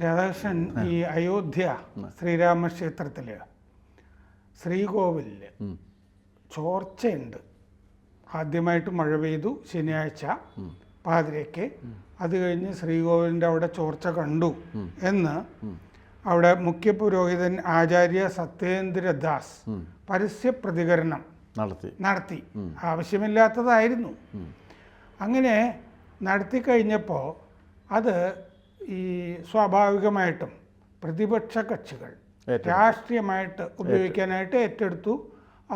രാധാകൃഷ്ണൻ, ഈ അയോധ്യ ശ്രീരാമക്ഷേത്രത്തിൽ ശ്രീകോവിലിൽ ചോർച്ചയുണ്ട്. ആദ്യമായിട്ട് മഴ പെയ്തു ശനിയാഴ്ച പാതിരയ്ക്ക്. അത് കഴിഞ്ഞ് ശ്രീകോവിലിൻ്റെ അവിടെ ചോർച്ച കണ്ടു എന്ന് അവിടെ മുഖ്യ പുരോഹിതൻ ആചാര്യ സത്യേന്ദ്രദാസ് പരസ്യ പ്രതികരണം നടത്തി. ആവശ്യമില്ലാത്തതായിരുന്നു. അങ്ങനെ നടത്തി കഴിഞ്ഞപ്പോൾ അത് ഈ സ്വാഭാവികമായിട്ടും പ്രതിപക്ഷ കക്ഷികൾ രാഷ്ട്രീയമായിട്ട് ഉപയോഗിക്കാനായിട്ട് ഏറ്റെടുത്തു.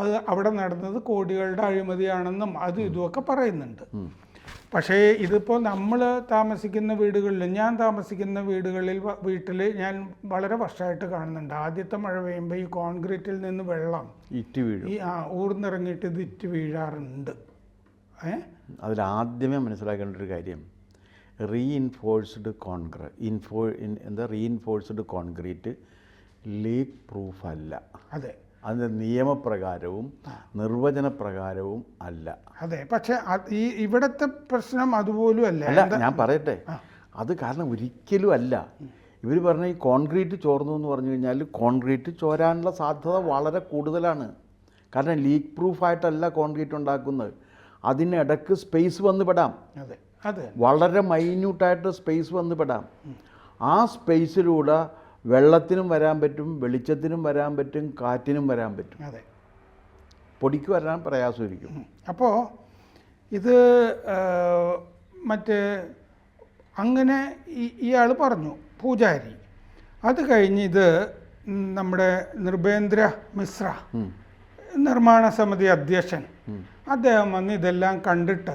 അത് അവിടെ നടന്നത് കോടികളുടെ അഴിമതിയാണെന്നും അതും ഇതുമൊക്കെ പറയുന്നുണ്ട്. പക്ഷേ ഇതിപ്പോൾ നമ്മൾ താമസിക്കുന്ന വീടുകളിൽ, ഞാൻ താമസിക്കുന്ന വീട്ടിൽ ഞാൻ വളരെ വർഷമായിട്ട് കാണുന്നുണ്ട്. ആദ്യത്തെ മഴ പെയ്യുമ്പോൾ ഈ കോൺക്രീറ്റിൽ നിന്ന് വെള്ളം ഊർന്നിറങ്ങിയിട്ട് ഇത് ഇറ്റ് വീഴാറുണ്ട്. അതിലാദ്യമേ മനസ്സിലാക്കേണ്ട ഒരു കാര്യം, റീഇൻഫോഴ്സ്ഡ് കോൺക്രീറ്റ് ലീക്ക് പ്രൂഫ് അല്ല. അതെ, അതിൻ്റെ നിയമപ്രകാരവും നിർവചനപ്രകാരവും അല്ല. അതെ, പക്ഷെ ഈ ഇവിടുത്തെ പ്രശ്നം അതുപോലും അല്ല. ഞാൻ പറയട്ടെ, അത് കാരണം ഒരിക്കലും അല്ല. ഇവർ പറഞ്ഞ ഈ കോൺക്രീറ്റ് ചോർന്നു എന്ന് പറഞ്ഞു കഴിഞ്ഞാൽ കോൺക്രീറ്റ് ചോരാനുള്ള സാധ്യത വളരെ കൂടുതലാണ്. കാരണം ലീക്ക് പ്രൂഫായിട്ടല്ല കോൺക്രീറ്റ് ഉണ്ടാക്കുന്നത്. അതിനിടക്ക് സ്പേസ് വന്ന് പെടാം. വളരെ മൈന്യൂട്ടായിട്ട് സ്പേസ് വന്ന് പെടാം. ആ സ്പേസിലൂടെ വെള്ളത്തിനും വരാൻ പറ്റും, വെളിച്ചത്തിനും വരാൻ പറ്റും, കാറ്റിനും വരാൻ പറ്റും. പൊടിക്ക് വരാൻ പ്രയാസമായിരിക്കും. അപ്പോൾ ഇത് അങ്ങനെ ഇയാൾ പറഞ്ഞു, പൂജാരി. അത് കഴിഞ്ഞ് ഇത് നമ്മുടെ നിർഭേന്ദ്ര മിശ്ര, നിർമ്മാണ സമിതി അധ്യക്ഷൻ, അദ്ദേഹം വന്ന് ഇതെല്ലാം കണ്ടിട്ട്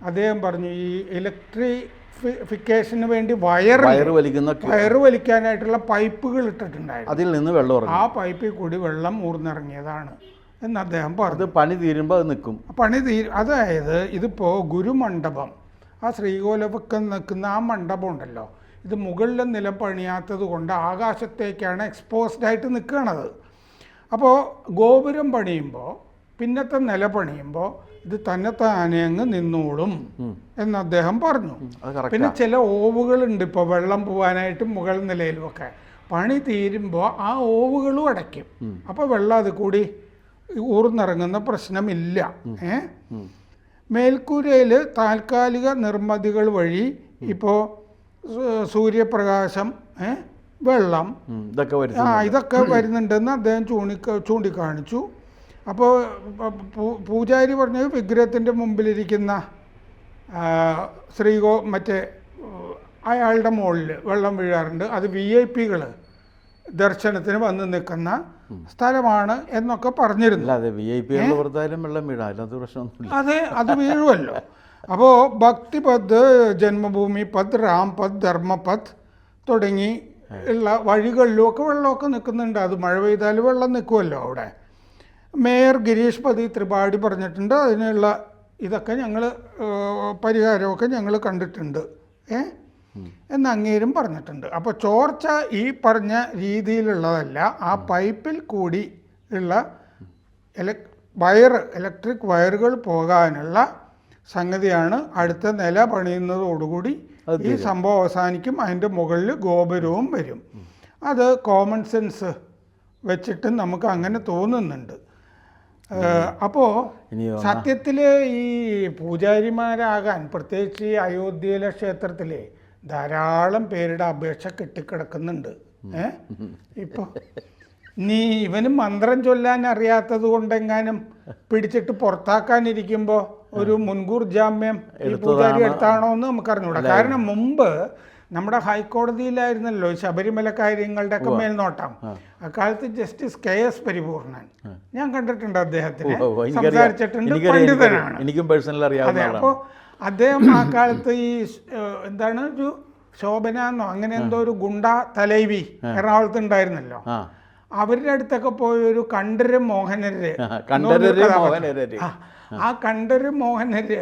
അദ്ദേഹം പറഞ്ഞു, ഈ ഇലക്ട്രിഫിക്കേഷന് വേണ്ടി വയർ വലിക്കാനായിട്ടുള്ള പൈപ്പുകൾ ഇട്ടിട്ടുണ്ടായിരുന്നു. അതിൽ നിന്ന് വെള്ളം, ആ പൈപ്പിൽ കൂടി വെള്ളം ഊർന്നിറങ്ങിയതാണ് എന്ന് അദ്ദേഹം പറഞ്ഞു. പണി തീരുമ്പോൾ അത് നിൽക്കും. അതായത് ഇതിപ്പോൾ ഗുരുമണ്ഡപം, ആ ശ്രീകോലപക്കം നിൽക്കുന്ന ആ മണ്ഡപം ഉണ്ടല്ലോ, ഇത് മുകളിലെ നിലം പണിയാത്തത് കൊണ്ട് ആകാശത്തേക്കാണ് എക്സ്പോസ്ഡ് ആയിട്ട് നിൽക്കുകയാണത്. അപ്പോൾ ഗോപുരം പണിയുമ്പോൾ, പിന്നത്തെ നില പണിയുമ്പോൾ ഇത് തന്നെത്താനെ അങ്ങ് നിന്നോളും എന്ന് അദ്ദേഹം പറഞ്ഞു. പിന്നെ ചില ഓവുകളുണ്ട് ഇപ്പോൾ വെള്ളം പോകാനായിട്ട് മുകൾ നിലയിലുമൊക്കെ. പണി തീരുമ്പോൾ ആ ഓവുകളും അടയ്ക്കും. അപ്പോൾ വെള്ളം അത് കൂടി ഊർന്നിറങ്ങുന്ന പ്രശ്നമില്ല. മേൽക്കൂരയിൽ താൽക്കാലിക നിർമ്മിതികൾ വഴി ഇപ്പോൾ സൂര്യപ്രകാശം, വെള്ളം, ഇതൊക്കെ വരുന്നുണ്ടെന്ന് അദ്ദേഹം ചൂണ്ടിക്കാണിച്ചു. അപ്പോൾ പൂജാരി പറഞ്ഞത് വിഗ്രഹത്തിൻ്റെ മുമ്പിലിരിക്കുന്ന അയാളുടെ മുകളിൽ വെള്ളം വീഴാറുണ്ട്. അത് VIP ദർശനത്തിന് വന്ന് നിൽക്കുന്ന സ്ഥലമാണ് എന്നൊക്കെ പറഞ്ഞിരുന്നു. അതെ, അത് വീഴുമല്ലോ. അപ്പോൾ ഭക്തിപദ്, ജന്മഭൂമി പദ്, രാംപദ്, ധർമ്മപദ് തുടങ്ങി ഉള്ള വഴികളിലുമൊക്കെ വെള്ളമൊക്കെ നിൽക്കുന്നുണ്ട്. അത് മഴ പെയ്താൽ വെള്ളം നിൽക്കുമല്ലോ അവിടെ. മേയർ ഗിരീഷ് പതി ത്രിപാഠി പറഞ്ഞിട്ടുണ്ട്, അതിനുള്ള ഇതൊക്കെ ഞങ്ങൾ പരിഹാരമൊക്കെ ഞങ്ങൾ കണ്ടിട്ടുണ്ട് എന്ന് അങ്ങേരും പറഞ്ഞിട്ടുണ്ട്. അപ്പോൾ ചോർച്ച ഈ പറഞ്ഞ രീതിയിലുള്ളതല്ല, ആ പൈപ്പിൽ കൂടി ഉള്ള ഇലക്ട്രിക് വയറുകൾ പോകാനുള്ള സംഗതിയാണ്. അടുത്ത നില പണിയുന്നതോടുകൂടി ഈ സംഭവം അവസാനിക്കും. അതിൻ്റെ മുകളിൽ ഗോപുരവും വരും. അത് കോമൺ സെൻസ് വെച്ചിട്ട് നമുക്ക് അങ്ങനെ തോന്നുന്നുണ്ട്. അപ്പോൾ സത്യത്തിൽ ഈ പൂജാരിമാരാകാൻ, പ്രത്യേകിച്ച് ഈ അയോധ്യയിലെ ക്ഷേത്രത്തിൽ ധാരാളം പേരുടെ അപേക്ഷ കെട്ടിക്കിടക്കുന്നുണ്ട്. ഇപ്പോൾ ഇവന് മന്ത്രം ചൊല്ലാൻ അറിയാത്തത് കൊണ്ടെങ്ങാനും പിടിച്ചിട്ട് പുറത്താക്കാനിരിക്കുമ്പോൾ ഒരു മുൻകൂർ ജാമ്യം ഈ പൂജാരി എടുത്താണോ എന്ന് നമുക്കറിഞ്ഞൂടാ. കാരണം മുമ്പ് നമ്മുടെ ഹൈക്കോടതിയിലായിരുന്നല്ലോ ശബരിമല കാര്യങ്ങളുടെ ഒക്കെ മേൽനോട്ടം. അക്കാലത്ത് ജസ്റ്റിസ് KS പരിപൂർണൻ, ഞാൻ കണ്ടിട്ടുണ്ട് അദ്ദേഹത്തിനെ, സംസാരിച്ചിട്ടുണ്ട്, പണ്ഡിതനാണ്. അതെ, അപ്പോൾ അദ്ദേഹം ആ കാലത്ത് ഈ ഒരു ശോഭന എന്നോ അങ്ങനെ എന്തോ ഒരു ഗുണ്ട തലൈവി എറണാകുളത്ത് ഉണ്ടായിരുന്നല്ലോ, അവരുടെ അടുത്തൊക്കെ പോയ ഒരു കണ്ഠര് മോഹനര്, ആ കണ്ഠര് മോഹനര്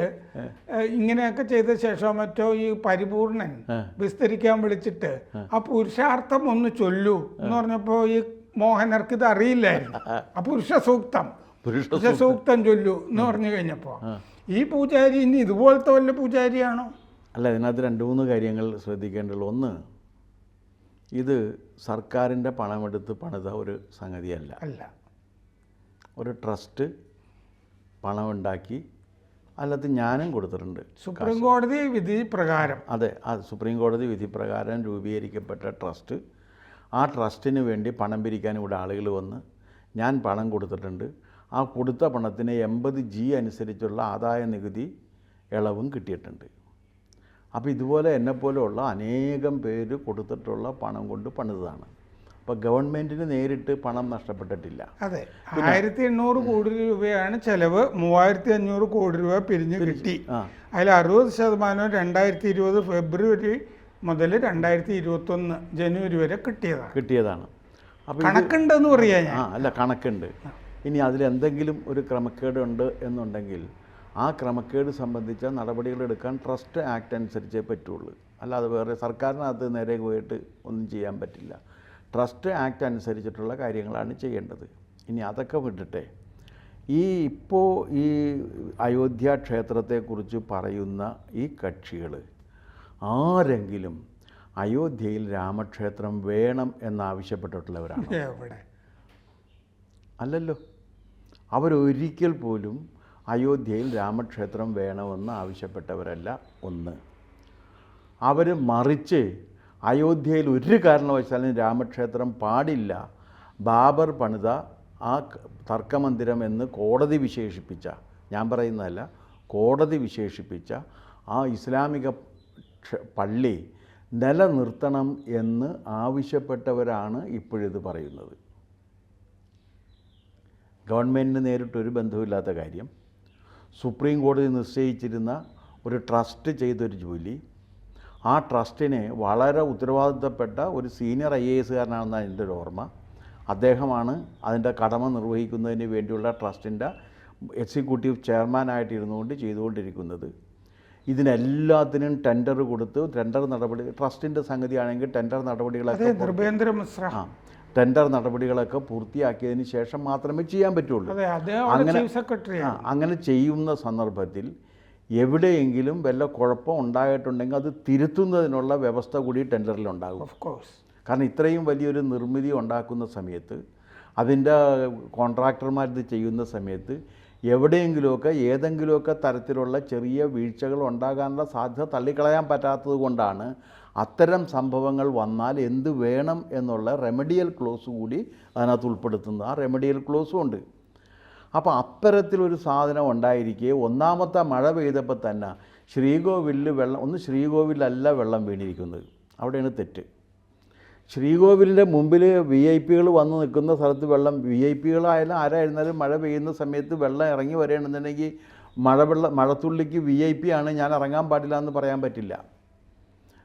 ഇങ്ങനെയൊക്കെ ചെയ്ത ശേഷം മറ്റോ ഈ പരിപൂർണൻ വിസ്തരിക്കാൻ വിളിച്ചിട്ട് ആ പുരുഷാർത്ഥം ഒന്ന് ചൊല്ലൂ എന്ന് പറഞ്ഞപ്പോ ഈ മോഹനർക്ക് ഇത് അറിയില്ലായിരുന്നു. ആ പുരുഷ സൂക്തം ചൊല്ലൂ എന്ന് പറഞ്ഞു കഴിഞ്ഞപ്പോ ഈ പൂജാരി ഇനി ഇതുപോലത്തെ വല്ല പൂജാരിയാണോ? അല്ല, ഇതിനകത്ത് 2-3 കാര്യങ്ങൾ ശ്രദ്ധിക്കേണ്ടതുള്ളൂ. ഒന്ന്, ഇത് സർക്കാരിൻ്റെ പണമെടുത്ത് പണിത ഒരു സംഗതിയല്ല. അല്ല. ഒരു ട്രസ്റ്റ് പണമുണ്ടാക്കി, അല്ലാതെ ഞാനും കൊടുത്തിട്ടുണ്ട്. സുപ്രീം കോടതി വിധി പ്രകാരം. അതെ, സുപ്രീം കോടതി വിധി പ്രകാരം രൂപീകരിക്കപ്പെട്ട ട്രസ്റ്റ്. ആ ട്രസ്റ്റിന് വേണ്ടി പണം പിരിക്കാൻ ഇവിടെ ആളുകൾ വന്ന് ഞാൻ പണം കൊടുത്തിട്ടുണ്ട്. ആ കൊടുത്ത പണത്തിന് 80G അനുസരിച്ചുള്ള ആദായ നികുതി ഇളവും കിട്ടിയിട്ടുണ്ട്. അപ്പോൾ ഇതുപോലെ എന്നെപ്പോലെയുള്ള അനേകം പേര് കൊടുത്തിട്ടുള്ള പണം കൊണ്ട് പണിതാണ്. അപ്പോൾ ഗവൺമെൻറ്റിന് നേരിട്ട് പണം നഷ്ടപ്പെട്ടിട്ടില്ല. അതെ, 1800 കോടി രൂപയാണ് ചെലവ്. 3500 കോടി രൂപ പിരിഞ്ഞ് കിട്ടി. അതിൽ 60% 2020 ഫെബ്രുവരി മുതൽ 2021 ജനുവരി വരെ കിട്ടിയതാണ്. അപ്പോൾ കണക്കുണ്ടെന്ന് പറയാൻ അല്ല, കണക്കുണ്ട്. ഇനി അതിലെന്തെങ്കിലും ഒരു ക്രമക്കേടുണ്ട് എന്നുണ്ടെങ്കിൽ ആ ക്രമക്കേട് സംബന്ധിച്ച നടപടികളെടുക്കാൻ ട്രസ്റ്റ് ആക്ട് അനുസരിച്ചേ പറ്റുള്ളൂ. അല്ലാതെ വേറെ സർക്കാരിനകത്ത് നേരെ പോയിട്ട് ഒന്നും ചെയ്യാൻ പറ്റില്ല. ട്രസ്റ്റ് ആക്ട് അനുസരിച്ചിട്ടുള്ള കാര്യങ്ങളാണ് ചെയ്യേണ്ടത്. ഇനി അതൊക്കെ വിട്ടിട്ടെ, ഇപ്പോൾ ഈ അയോധ്യ ക്ഷേത്രത്തെക്കുറിച്ച് പറയുന്ന ഈ കക്ഷികൾ ആരെങ്കിലും അയോധ്യയിൽ രാമക്ഷേത്രം വേണം എന്നാവശ്യപ്പെട്ടിട്ടുള്ളവരാണ്? അല്ലല്ലോ. അവരൊരിക്കൽ പോലും അയോധ്യയിൽ രാമക്ഷേത്രം വേണമെന്ന് ആവശ്യപ്പെട്ടവരല്ല. ഒന്ന്, അവർ മറിച്ച് അയോധ്യയിൽ ഒരു കാരണവശാലും രാമക്ഷേത്രം പാടില്ല, ബാബർ പണിത ആ തർക്കമന്ദിരം എന്ന് കോടതി വിശേഷിപ്പിച്ച, ഞാൻ പറയുന്നതല്ല, കോടതി വിശേഷിപ്പിച്ച ആ ഇസ്ലാമിക പള്ളി നിലനിർത്തണം എന്ന് ആവശ്യപ്പെട്ടവരാണ് ഇപ്പോഴിത് പറയുന്നത്. ഗവൺമെൻറ്റിന് നേരിട്ടൊരു ബന്ധവുമില്ലാത്ത കാര്യം, സുപ്രീം കോടതി നിശ്ചയിച്ചിരുന്ന ഒരു ട്രസ്റ്റ് ചെയ്തൊരു ജോലി, ആ ട്രസ്റ്റിനെ വളരെ ഉത്തരവാദിത്തപ്പെട്ട ഒരു സീനിയർ IAS-കാരനാണെന്നാണ് എൻ്റെ ഒരു ഓർമ്മ. അദ്ദേഹമാണ് അതിൻ്റെ കടമ നിർവഹിക്കുന്നതിന് വേണ്ടിയുള്ള ട്രസ്റ്റിൻ്റെ എക്സിക്യൂട്ടീവ് ചെയർമാനായിട്ടിരുന്നുകൊണ്ട് ചെയ്തുകൊണ്ടിരിക്കുന്നത്. ഇതിനെല്ലാത്തിനും ടെൻഡർ കൊടുത്ത്, ടെൻഡർ നടപടി, ട്രസ്റ്റിൻ്റെ സംഗതിയാണെങ്കിൽ ടെൻഡർ നടപടികളൊക്കെ ടെൻഡർ നടപടികളൊക്കെ പൂർത്തിയാക്കിയതിന് ശേഷം മാത്രമേ ചെയ്യാൻ പറ്റുള്ളൂ. അങ്ങനെ ചെയ്യുന്ന സന്ദർഭത്തിൽ എവിടെയെങ്കിലും വല്ല കുഴപ്പം ഉണ്ടായിട്ടുണ്ടെങ്കിൽ അത് തിരുത്തുന്നതിനുള്ള വ്യവസ്ഥ കൂടി ടെൻഡറിലുണ്ടാകും. കാരണം ഇത്രയും വലിയൊരു നിർമ്മിതി ഉണ്ടാക്കുന്ന സമയത്ത്, അതിൻ്റെ കോൺട്രാക്ടർമാരിത് ചെയ്യുന്ന സമയത്ത് എവിടെയെങ്കിലുമൊക്കെ ഏതെങ്കിലുമൊക്കെ തരത്തിലുള്ള ചെറിയ വീഴ്ചകൾ ഉണ്ടാകാനുള്ള സാധ്യത തള്ളിക്കളയാൻ പറ്റാത്തത് കൊണ്ടാണ് അത്തരം സംഭവങ്ങൾ വന്നാൽ എന്ത് വേണം എന്നുള്ള റെമഡിയൽ ക്ലോസ് കൂടി അതിനകത്ത് ഉൾപ്പെടുത്തുന്നത്. ആ റെമഡിയൽ ക്ലോസും ഉണ്ട്. അപ്പോൾ അത്തരത്തിലൊരു സാധനം ഉണ്ടായിരിക്കെ ഒന്നാമത്തെ മഴ പെയ്തപ്പോൾ തന്നെ ശ്രീകോവിലിൽ ശ്രീകോവിലല്ല വെള്ളം വീണിരിക്കുന്നത്. അവിടെയാണ് തെറ്റ്. ശ്രീകോവിലിൻ്റെ മുമ്പിൽ VIP വന്ന് നിൽക്കുന്ന സ്ഥലത്ത് വെള്ളം, VIP ആരായിരുന്നാലും മഴ പെയ്യുന്ന സമയത്ത് വെള്ളം ഇറങ്ങി വരികയാണെന്നുണ്ടെങ്കിൽ മഴത്തുള്ളിക്ക് VIP ആണ്, ഞാൻ ഇറങ്ങാൻ പാടില്ല എന്ന് പറയാൻ പറ്റില്ല.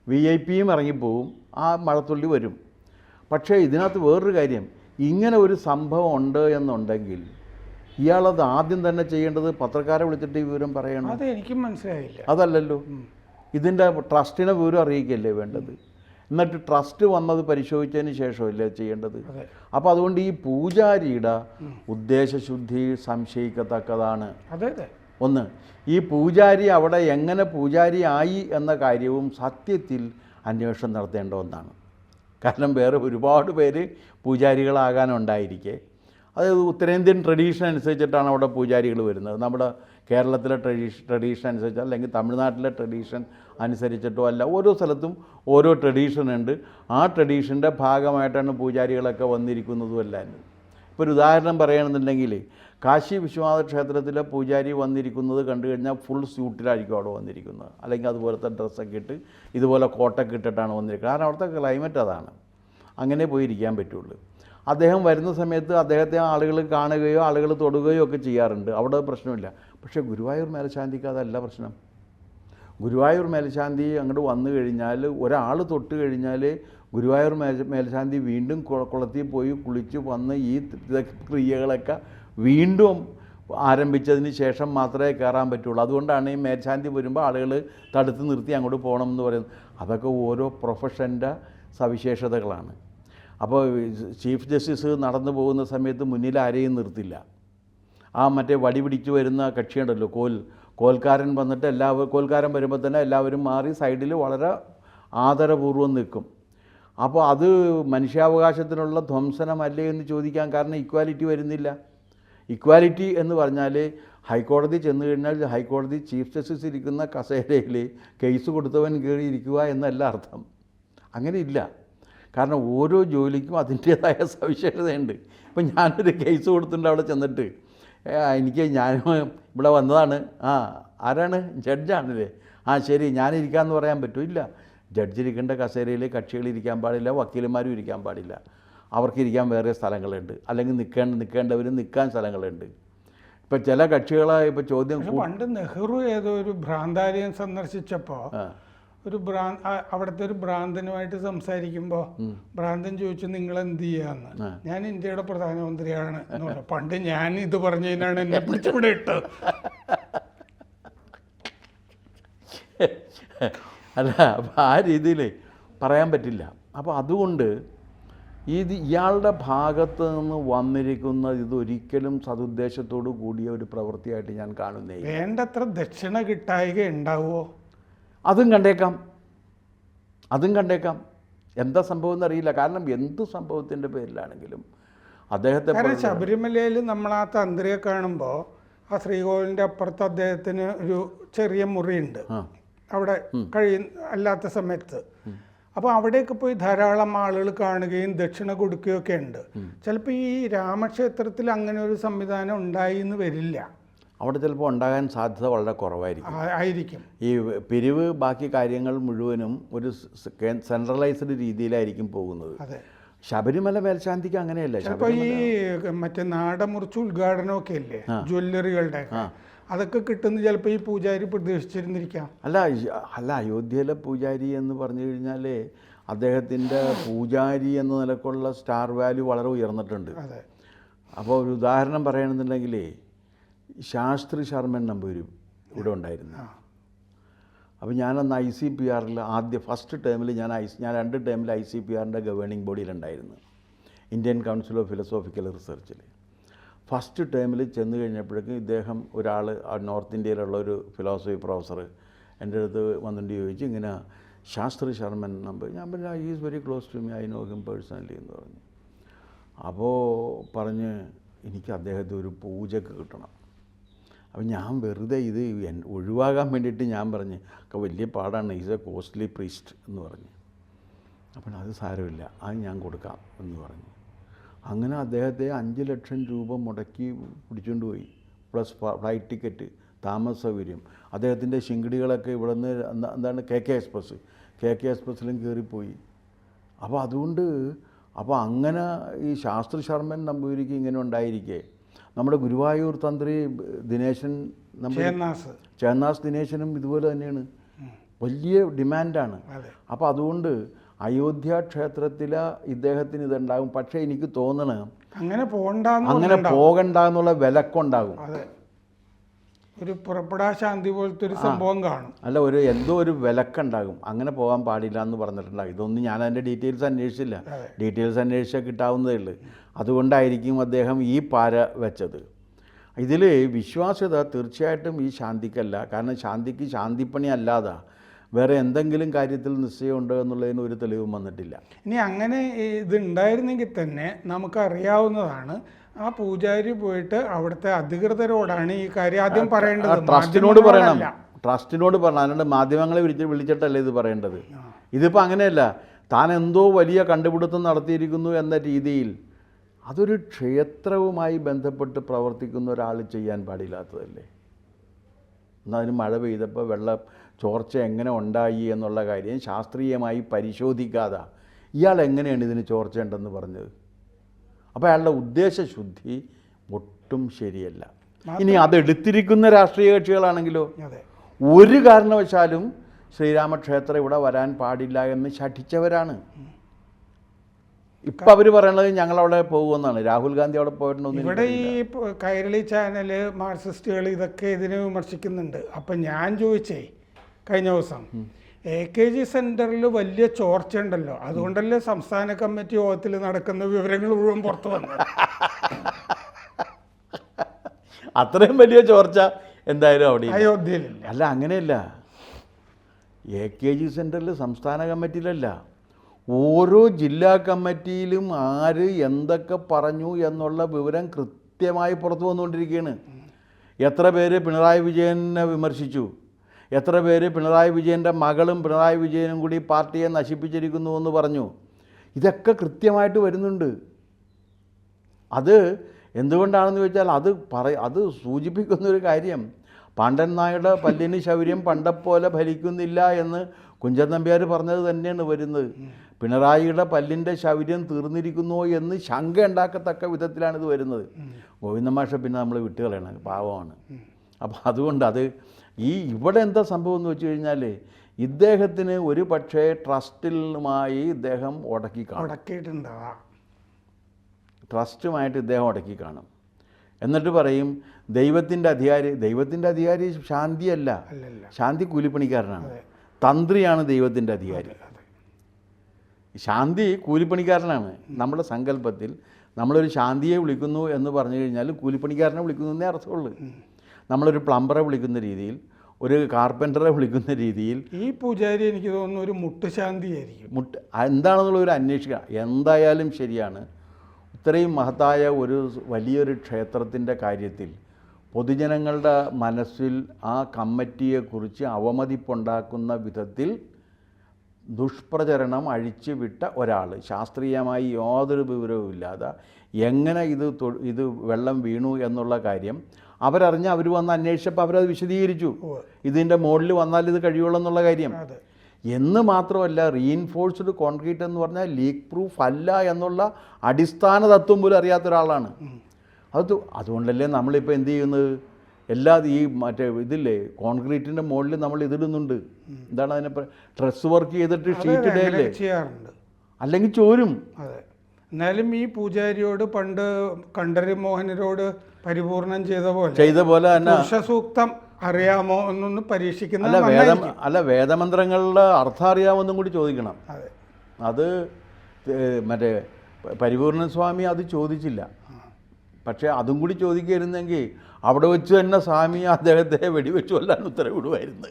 VIP ഇറങ്ങിപ്പോവും, ആ മഴത്തുള്ളി വരും. പക്ഷേ ഇതിനകത്ത് വേറൊരു കാര്യം, ഇങ്ങനെ ഒരു സംഭവം ഉണ്ട് എന്നുണ്ടെങ്കിൽ ഇയാളത് ആദ്യം തന്നെ ചെയ്യേണ്ടത് പത്രക്കാരെ വിളിച്ചിട്ട് ഈ വിവരം പറയണം. അതെനിക്കും മനസ്സിലായില്ല. അതല്ലല്ലോ, ഇതിൻ്റെ ട്രസ്റ്റിനെ വിവരം അറിയിക്കുകയല്ലേ വേണ്ടത്. എന്നിട്ട് ട്രസ്റ്റ് വന്നത് പരിശോധിച്ചതിന് ശേഷമല്ലേ ചെയ്യേണ്ടത്. അപ്പോൾ അതുകൊണ്ട് ഈ പൂജാരിയുടെ ഉദ്ദേശശുദ്ധി സംശയിക്കത്തക്കതാണ്. ഒന്ന്, ഈ പൂജാരി അവിടെ എങ്ങനെ പൂജാരി ആയി എന്ന കാര്യവും സത്യത്തിൽ അന്വേഷണം നടത്തേണ്ട ഒന്നാണ്. കാരണം വേറെ ഒരുപാട് പേര് പൂജാരികളാകാനുണ്ടായിരിക്കെ, അതായത് ഉത്തരേന്ത്യൻ ട്രഡീഷൻ അനുസരിച്ചിട്ടാണ് അവിടെ പൂജാരികൾ വരുന്നത്. നമ്മുടെ കേരളത്തിലെ ട്രഡീഷൻ അനുസരിച്ച്, അല്ലെങ്കിൽ തമിഴ്നാട്ടിലെ ട്രഡീഷൻ അനുസരിച്ചിട്ടോ അല്ല. ഓരോ സ്ഥലത്തും ഓരോ ട്രഡീഷൻ ഉണ്ട്. ആ ട്രഡീഷൻ്റെ ഭാഗമായിട്ടാണ് പൂജാരികളൊക്കെ വന്നിരിക്കുന്നതും എല്ലാം. ഇപ്പോൾ ഒരു ഉദാഹരണം പറയുകയാണെന്നുണ്ടെങ്കിൽ, കാശി വിശ്വനാഥ ക്ഷേത്രത്തിലെ പൂജാരി വന്നിരിക്കുന്നത് കണ്ടു കഴിഞ്ഞാൽ ഫുൾ സ്യൂട്ടിലായിരിക്കും അവിടെ വന്നിരിക്കുന്നത്, അല്ലെങ്കിൽ അതുപോലത്തെ ഡ്രസ്സൊക്കെ ഇട്ട് ഇതുപോലെ കോട്ടൊക്കെ ഇട്ടിട്ടാണ് വന്നിരിക്കുന്നത്. കാരണം അവിടുത്തെ ക്ലൈമറ്റ് അതാണ്, അങ്ങനെ പോയിരിക്കാൻ പറ്റുള്ളൂ. അദ്ദേഹം വരുന്ന സമയത്ത് അദ്ദേഹത്തെ ആളുകൾ കാണുകയോ ആളുകൾ തൊടുകയോ ഒക്കെ ചെയ്യാറുണ്ട്, അവിടെ പ്രശ്നമില്ല. പക്ഷേ ഗുരുവായൂർ മേൽശാന്തിക്ക് അതല്ല പ്രശ്നം. ഗുരുവായൂർ മേൽശാന്തി അങ്ങോട്ട് വന്നു കഴിഞ്ഞാൽ, ഒരാൾ തൊട്ട് കഴിഞ്ഞാൽ ഗുരുവായൂർ മേൽശാന്തി വീണ്ടും കുളത്തിൽ പോയി കുളിച്ച് വന്ന് ഈ ക്രിയകളൊക്കെ വീണ്ടും ആരംഭിച്ചതിന് ശേഷം മാത്രമേ കയറാൻ പറ്റുള്ളൂ. അതുകൊണ്ടാണ് ഈ മേൽശാന്തി വരുമ്പോൾ ആളുകൾ തടുത്ത് നിർത്തി അങ്ങോട്ട് പോകണം എന്ന് പറയുന്നത്. അതൊക്കെ ഓരോ പ്രൊഫഷൻ്റെ സവിശേഷതകളാണ്. അപ്പോൾ ചീഫ് ജസ്റ്റിസ് നടന്നു പോകുന്ന സമയത്ത് മുന്നിൽ ആരെയും നിർത്തില്ല. ആ മറ്റേ വടി പിടിച്ച് വരുന്ന കക്ഷിയുണ്ടല്ലോ, കോൽക്കാരൻ വന്നിട്ട് കോൽക്കാരൻ വരുമ്പോൾ തന്നെ എല്ലാവരും മാറി സൈഡിൽ വളരെ ആദരപൂർവ്വം നിൽക്കും. അപ്പോൾ അത് മനുഷ്യാവകാശത്തിനുള്ള ധ്വംസനമല്ലേ എന്ന് ചോദിക്കാൻ കാരണം ഇക്വാലിറ്റി വരുന്നില്ല. ഇക്വാലിറ്റി എന്ന് പറഞ്ഞാൽ ഹൈക്കോടതി ചെന്ന് കഴിഞ്ഞാൽ ഹൈക്കോടതി ചീഫ് ജസ്റ്റിസ് ഇരിക്കുന്ന കസേരയിൽ കേസ് കൊടുത്തവൻ കയറി ഇരിക്കുക എന്നല്ല അർത്ഥം. അങ്ങനെ ഇല്ല. കാരണം ഓരോ ജോലിക്കും അതിൻ്റേതായ സവിശേഷതയുണ്ട്. ഇപ്പം ഞാനൊരു കേസ് കൊടുത്തിട്ടുണ്ട് അവിടെ ചെന്നിട്ട്, ഞാൻ ഇവിടെ വന്നതാണ്, ആരാണ്, ജഡ്ജാണല്ലേ, ശരി ഞാനിരിക്കാമെന്ന് പറയാൻ പറ്റില്ല. ജഡ്ജിരിക്കേണ്ട കസേരയിൽ കക്ഷികളിരിക്കാൻ പാടില്ല, വക്കീലന്മാരും ഇരിക്കാൻ പാടില്ല. അവർക്കിരിക്കാൻ വേറെ സ്ഥലങ്ങളുണ്ട്, അല്ലെങ്കിൽ നിൽക്കേണ്ടവർ നിൽക്കാൻ സ്ഥലങ്ങളുണ്ട്. ഇപ്പം ചില കക്ഷികളെ ഇപ്പോൾ ചോദ്യം, പണ്ട് നെഹ്റു ഏതോ ഒരു ഭ്രാന്താലയം സന്ദർശിച്ചപ്പോൾ അവിടുത്തെ ഒരു ഭ്രാന്തനുമായിട്ട് സംസാരിക്കുമ്പോൾ ഭ്രാന്തൻ ചോദിച്ചു നിങ്ങൾ എന്ത് ചെയ്യാന്ന്. ഞാൻ ഇന്ത്യയുടെ പ്രധാനമന്ത്രിയാണ് എന്ന് പറഞ്ഞു. പണ്ട് ഞാൻ ഇത് പറഞ്ഞതിനാണ് എന്നെ പിടിച്ചിവിടെ ഇട്ടത്. അല്ല, അപ്പം ആ രീതിയിൽ പറയാൻ പറ്റില്ല. അപ്പോൾ അതുകൊണ്ട് ഇയാളുടെ ഭാഗത്ത് നിന്ന് വന്നിരിക്കുന്ന ഇതൊരിക്കലും സതുദ്ദേശത്തോടു കൂടിയ ഒരു പ്രവൃത്തിയായിട്ട് ഞാൻ കാണുന്നേ. വേണ്ടത്ര ദക്ഷിണ കിട്ടായിക ഉണ്ടാവുമോ? അതും കണ്ടേക്കാം. എന്താ സംഭവം എന്നറിയില്ല. കാരണം എന്ത് സംഭവത്തിൻ്റെ പേരിലാണെങ്കിലും അദ്ദേഹത്തെ, ശബരിമലയിൽ നമ്മൾ ആ തന്ത്രിയെ കാണുമ്പോൾ ആ ശ്രീകോവിലിൻ്റെ അപ്പുറത്ത് അദ്ദേഹത്തിന് ഒരു ചെറിയ മുറിയുണ്ട് അവിടെ അല്ലാത്ത സമയത്ത്. അപ്പോൾ അവിടെയൊക്കെ പോയി ധാരാളം ആളുകൾ കാണുകയും ദക്ഷിണ കൊടുക്കുകയൊക്കെ ഉണ്ട്. ചിലപ്പോൾ ഈ രാമക്ഷേത്രത്തിൽ അങ്ങനെ ഒരു സംവിധാനം ഉണ്ടായി എന്ന് വരില്ല. അവിടെ ചിലപ്പോൾ ഉണ്ടാകാൻ സാധ്യത വളരെ കുറവായിരിക്കും. ഈ പിരിവ് ബാക്കി കാര്യങ്ങൾ മുഴുവനും ഒരു സെൻട്രലൈസ്ഡ് രീതിയിലായിരിക്കും പോകുന്നത്. ശബരിമല മേൽശാന്തിക്ക് അങ്ങനെയല്ല. ചിലപ്പോൾ ഈ മറ്റേ നാടമുറിച്ച് ഉദ്ഘാടനമൊക്കെ ഇല്ലേ ജ്വല്ലറികളുടെ, അതൊക്കെ കിട്ടുന്ന ചിലപ്പോൾ ഈ പൂജാരി പ്രതീക്ഷിച്ചിരുന്നിരിക്കാം. അല്ല അയോധ്യയിലെ പൂജാരി എന്ന് പറഞ്ഞു കഴിഞ്ഞാൽ അദ്ദേഹത്തിൻ്റെ പൂജാരി എന്ന നിലക്കുള്ള സ്റ്റാർ വാല്യൂ വളരെ ഉയർന്നിട്ടുണ്ട്. അപ്പോൾ ഒരു ഉദാഹരണം പറയണമെന്നുണ്ടെങ്കിൽ ശാസ്ത്രി ശർമ്മൻ നമ്പൂരി ഇവിടെ ഉണ്ടായിരുന്നു. അപ്പോൾ ഞാനന്ന് ICPRൽ ഫസ്റ്റ് ടേമിൽ ഞാൻ 2 ടേമിൽ ICPRൻ്റെ ഗവേണിംഗ് ബോഡിയിലുണ്ടായിരുന്നു, ഇന്ത്യൻ കൗൺസിൽ ഓഫ് ഫിലോസോഫിക്കൽ റിസർച്ചിൽ. ഫസ്റ്റ് ടേമിൽ ചെന്ന് കഴിഞ്ഞപ്പോഴേക്കും ഇദ്ദേഹം ഒരാൾ നോർത്ത് ഇന്ത്യയിലുള്ള ഒരു ഫിലോസഫി പ്രൊഫസർ എൻ്റെ അടുത്ത് വന്നിട്ട് ചോദിച്ചു, ഇങ്ങനെ ശാസ്ത്രി ശർമ്മൻ നമ്പൂരി. ഞാൻ പറഞ്ഞു he is very close to me, I know him personally എന്ന് പറഞ്ഞു. അപ്പോൾ പറഞ്ഞ് എനിക്ക് അദ്ദേഹത്തെ ഒരു പൂജക്ക് കിട്ടണം. അപ്പോൾ ഞാൻ വെറുതെ ഇത് ഒഴിവാകാൻ വേണ്ടിയിട്ട് ഞാൻ പറഞ്ഞ് വലിയ പാടാണ്, ഈസ് എ കോസ്റ്റ്ലി പ്രീസ്റ്റ് എന്ന് പറഞ്ഞു. അപ്പോൾ അത് സാരമില്ല, അത് ഞാൻ കൊടുക്കാം എന്ന് പറഞ്ഞു. അങ്ങനെ അദ്ദേഹത്തെ 5 ലക്ഷം രൂപ മുടക്കി പിടിച്ചുകൊണ്ട് പോയി, പ്ലസ് ഫ്ലൈറ്റ് ടിക്കറ്റ്, താമസ സൗകര്യം. അദ്ദേഹത്തിൻ്റെ ശിങ്കിടികളൊക്കെ ഇവിടെ നിന്ന് എന്താണ് KK എക്സ്പ്രസ്സിലും കയറിപ്പോയി. അപ്പോൾ അതുകൊണ്ട് അങ്ങനെ ഈ ശാസ്ത്രി ശർമ്മൻ നമ്പൂരിക്ക് ഇങ്ങനെ ഉണ്ടായിരിക്കെ നമ്മുടെ ഗുരുവായൂർ തന്ത്രി ദിനേശൻ ചേന്നാസ് ദിനേശനും ഇതുപോലെ തന്നെയാണ്, വലിയ ഡിമാൻഡാണ്. അപ്പോൾ അതുകൊണ്ട് അയോധ്യ ക്ഷേത്രത്തിൽ ഇദ്ദേഹത്തിന് ഇതുണ്ടാകും. പക്ഷേ എനിക്ക് തോന്നണ അങ്ങനെ പോകണ്ട എന്നുള്ള വിലക്കുണ്ടാകും. ഒരു പുറപ്പെടാ ശാന്തി പോലത്തെ ഒരു സംഭവം കാണും. അല്ല, എന്തോ ഒരു വിലക്കുണ്ടാകും, അങ്ങനെ പോകാൻ പാടില്ല എന്ന് പറഞ്ഞിട്ടുണ്ടാകും. ഇതൊന്നും ഞാൻ അതിൻ്റെ ഡീറ്റെയിൽസ് അന്വേഷിച്ചില്ല, ഡീറ്റെയിൽസ് അന്വേഷിച്ചാൽ കിട്ടാവുന്നതേ ഉള്ളൂ. അതുകൊണ്ടായിരിക്കും അദ്ദേഹം ഈ പാര വെച്ചത്. ഇതിൽ വിശ്വാസ്യത തീർച്ചയായിട്ടും ഈ ശാന്തിക്കല്ല. കാരണം ശാന്തിക്ക് ശാന്തിപ്പണി അല്ലാതെ വേറെ എന്തെങ്കിലും കാര്യത്തിൽ നിശ്ചയമുണ്ടോ എന്നുള്ളതിന് ഒരു തെളിവും വന്നിട്ടില്ല. ഇനി അങ്ങനെ ഇതുണ്ടായിരുന്നെങ്കിൽ തന്നെ നമുക്കറിയാവുന്നതാണ്, ആ പൂജാരി പോയിട്ട് അവിടുത്തെ അധികൃതരോടാണ് ഈ കാര്യം ആദ്യം പറയേണ്ടത്. ട്രസ്റ്റിനോട് പറയണം, അല്ലാണ്ട് മാധ്യമങ്ങളെ വിളിച്ചിട്ടല്ലേ ഇത് പറയേണ്ടത്. ഇതിപ്പോൾ അങ്ങനെയല്ല, താൻ എന്തോ വലിയ കണ്ടുപിടുത്തം നടത്തിയിരിക്കുന്നു എന്ന രീതിയിൽ അതൊരു ക്ഷേത്രവുമായി ബന്ധപ്പെട്ട് പ്രവർത്തിക്കുന്ന ഒരാൾ ചെയ്യാൻ പാടില്ലാത്തതല്ലേ. എന്നാൽ അതിന് മഴ പെയ്തപ്പോൾ ചോർച്ച എങ്ങനെ ഉണ്ടായി എന്നുള്ള കാര്യം ശാസ്ത്രീയമായി പരിശോധിക്കാതെ ഇയാൾ എങ്ങനെയാണ് ഇതിന് ചോർച്ചയുണ്ടെന്ന് പറഞ്ഞത്? അപ്പോൾ അയാളുടെ ഉദ്ദേശശുദ്ധി ഒട്ടും ശരിയല്ല. ഇനി അതെടുത്തിരിക്കുന്ന രാഷ്ട്രീയ കക്ഷികളാണെങ്കിലോ ഒരു കാരണവശാലും ശ്രീരാമക്ഷേത്രം ഇവിടെ വരാൻ പാടില്ല എന്ന് ശഠിച്ചവരാണ്. ഇപ്പം അവർ പറയണത് ഞങ്ങളവിടെ പോകുമെന്നാണ്. രാഹുൽ ഗാന്ധി അവിടെ പോയിട്ടുണ്ടോ? ഇവിടെ ഈ കൈരളി ചാനല് മാർക്സിസ്റ്റുകൾ ഇതൊക്കെ ഇതിനെ വിമർശിക്കുന്നുണ്ട്. അപ്പം ഞാൻ ചോദിച്ചേ കഴിഞ്ഞ ദിവസം AKG സെൻറ്ററിൽ വലിയ ചോർച്ച ഉണ്ടല്ലോ, അതുകൊണ്ടല്ലേ സംസ്ഥാന കമ്മിറ്റി യോഗത്തിൽ നടക്കുന്ന വിവരങ്ങൾ മുഴുവൻ പുറത്തു വന്നത്. അത്രയും വലിയ ചോർച്ച എന്തായാലും അവിടെ അയോധ്യയിലില്ല. അല്ല, അങ്ങനെയല്ല. AKG സെൻറ്ററിൽ സംസ്ഥാന കമ്മിറ്റിയിലല്ല, ഓരോ ജില്ലാ കമ്മിറ്റിയിലും ആര് എന്തൊക്കെ പറഞ്ഞു എന്നുള്ള വിവരം കൃത്യമായി പുറത്തു വന്നുകൊണ്ടിരിക്കുകയാണ്. എത്ര പേര് പിണറായി വിജയനെ വിമർശിച്ചു, എത്ര പേര് പിണറായി വിജയൻ്റെ മകളും പിണറായി വിജയനും കൂടി പാർട്ടിയെ നശിപ്പിച്ചിരിക്കുന്നു എന്ന് പറഞ്ഞു. ഇതൊക്കെ കൃത്യമായിട്ട് വരുന്നുണ്ട്. അത് എന്തുകൊണ്ടാണെന്ന് ചോദിച്ചാൽ അത് സൂചിപ്പിക്കുന്നൊരു കാര്യം, പാണ്ഡൻ നായരുടെ പല്ലിന് ശൗര്യം പണ്ടെപ്പോലെ ഫലിക്കുന്നില്ല എന്ന് കുഞ്ചൻ നമ്പ്യാർ പറഞ്ഞത് തന്നെയാണ് വരുന്നത്. പിണറായിയുടെ പല്ലിൻ്റെ ശൗര്യം തീർന്നിരിക്കുന്നുവോ എന്ന് ശങ്ക ഉണ്ടാക്കത്തക്ക വിധത്തിലാണിത് വരുന്നത്. ഗോവിന്ദ മാഷ പിന്നെ നമ്മൾ വിട്ടുകളയണം, പാവമാണ്. അപ്പോൾ അതുകൊണ്ട് ഇവിടെ എന്താ സംഭവം എന്ന് വെച്ച് കഴിഞ്ഞാൽ ഇദ്ദേഹത്തിന് ഒരു പക്ഷേ ട്രസ്റ്റിലുമായി ഇദ്ദേഹം ഉടക്കിയിട്ടുണ്ടാവാം, ട്രസ്റ്റുമായിട്ട് ഇദ്ദേഹം ഉടക്കി കാണും. എന്നിട്ട് പറയും ദൈവത്തിൻ്റെ അധികാരി ശാന്തിയല്ല, ശാന്തി കൂലിപ്പണിക്കാരനാണ്, തന്ത്രിയാണ് ദൈവത്തിൻ്റെ അധികാരി. ശാന്തി കൂലിപ്പണിക്കാരനാണ്. നമ്മുടെ സങ്കല്പത്തിൽ നമ്മളൊരു ശാന്തിയെ വിളിക്കുന്നു എന്ന് പറഞ്ഞു കഴിഞ്ഞാൽ കൂലിപ്പണിക്കാരനെ വിളിക്കുന്നതേ അർത്ഥമുള്ളൂ. നമ്മളൊരു പ്ലംബറെ വിളിക്കുന്ന രീതിയിൽ, ഒരു കാർപ്പൻറ്ററെ വിളിക്കുന്ന രീതിയിൽ ഈ പൂജാരി എനിക്ക് തോന്നുന്നു ഒരു മുട്ടുശാന്തിയായിരിക്കും. എന്താണെന്നുള്ളൊരു അന്വേഷിക്കുക. എന്തായാലും ശരിയാണ്, ഇത്രയും മഹത്തായ ഒരു വലിയൊരു ക്ഷേത്രത്തിൻ്റെ കാര്യത്തിൽ പൊതുജനങ്ങളുടെ മനസ്സിൽ ആ കമ്മിറ്റിയെക്കുറിച്ച് അവമതിപ്പുണ്ടാക്കുന്ന വിധത്തിൽ ദുഷ്പ്രചരണം അഴിച്ചുവിട്ട ഒരാൾ, ശാസ്ത്രീയമായി യാതൊരു വിവരവുമില്ലാതെ എങ്ങനെ ഇത് വെള്ളം വീണു എന്നുള്ള കാര്യം അവരറിഞ്ഞ് അവർ വന്ന് അന്വേഷിച്ചപ്പോൾ അവരത് വിശദീകരിച്ചു. ഇതിൻ്റെ മുകളിൽ വന്നാൽ ഇത് കഴിയുള്ളൂ എന്നുള്ള കാര്യം. എന്ന് മാത്രമല്ല, റീഇൻഫോഴ്സ്ഡ് കോൺക്രീറ്റ് എന്ന് പറഞ്ഞാൽ ലീക്ക് പ്രൂഫ് അല്ല എന്നുള്ള അടിസ്ഥാന തത്വം പോലും അറിയാത്ത ഒരാളാണ്. അതുകൊണ്ടല്ലേ നമ്മളിപ്പോൾ എന്ത് ചെയ്യുന്നത്, ഈ ഇതില്ലേ കോൺക്രീറ്റിൻ്റെ മുകളിൽ നമ്മൾ ഇതിടുന്നുണ്ട്. എന്താണ് അതിനെ ഡ്രസ് വർക്ക് ചെയ്തിട്ട് ഷീറ്റ് ഇടയല്ലേ, ചെയ്യാറുണ്ട്, അല്ലെങ്കിൽ ചോരും. അതെ. എന്നാലും ഈ പൂജാരിയോട് പണ്ട് കണ്ഠരര് മോഹനരോട് പരിപൂർണം ചെയ്ത പോലെ തന്നെ സൂക്തം അറിയാമോ എന്നൊന്ന് പരീക്ഷിക്കുന്ന വേദമന്ത്രങ്ങളുടെ അർത്ഥം അറിയാമെന്നും കൂടി ചോദിക്കണം. അത് മറ്റേ പരിപൂർണ സ്വാമി അത് ചോദിച്ചില്ല. പക്ഷേ അതും കൂടി ചോദിക്കായിരുന്നെങ്കിൽ അവിടെ വെച്ച് തന്നെ സ്വാമി അദ്ദേഹത്തെ വെടിവെച്ചു കൊല്ലാൻ ഉത്തരവിടുമായിരുന്നു.